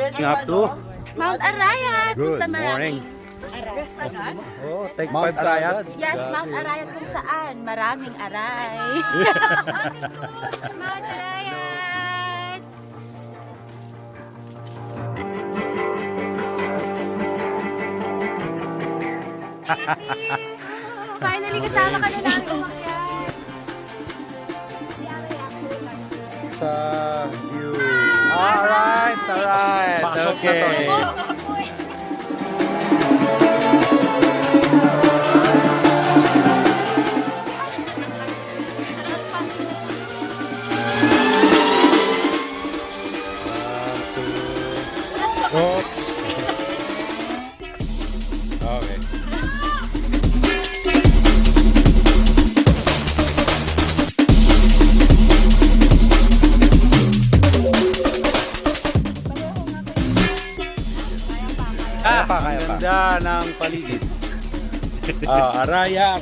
Up to Mount Arayat. Good Sa maraming morning. aray. Oh, take 5 tayo. Yes, Mount Arayat kung saan maraming aray. Mount Arayat. Finally, kasama ka na namin umakyat. Thank you. Alright. Okay. Go. Okay. Kaya pa. Ganda ng paligid. Arayat.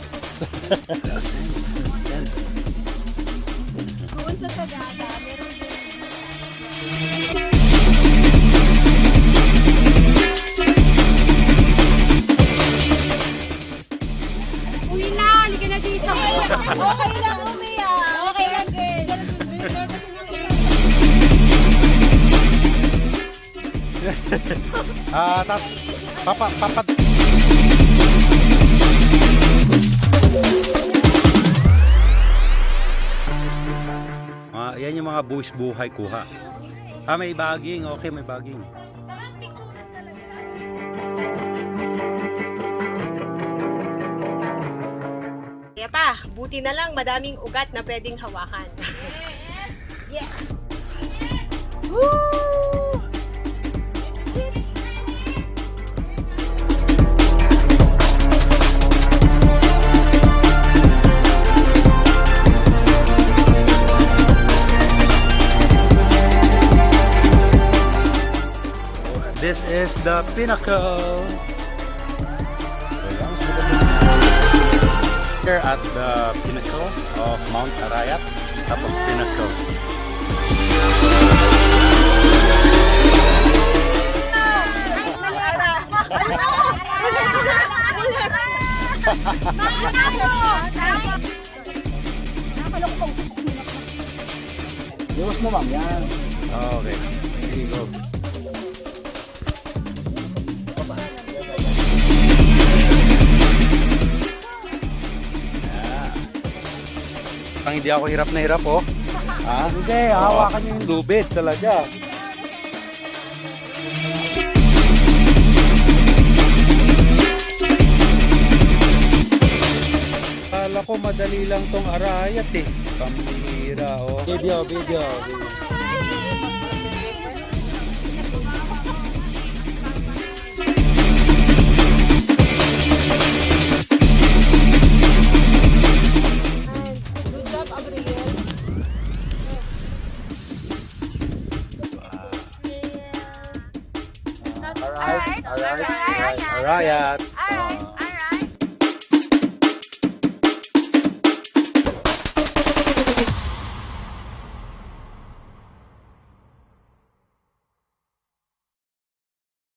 Doon sa Sagada, meron uwi na, halika na dito. Okay lang, umiya. Okay lang, girl. Papat. Yan yung mga buwis buhay kuha. May baging. Okay, may baging. Kaya pa, buti na lang madaming ugat na pwedeng hawakan. Yes! Woo! This is the pinnacle. Here at the pinnacle of Mount Arayat, top of pinnacle. Iwas mo ma'am, yan. Okay, here you go. Pang hindi ako hirap na hirap, oh. Hindi, hawakan niyo yung Lubid talaga. Kala ko madali lang tong Arayat eh. Pambihira, oh. video. Good job, Abriel. Arayat. Alright.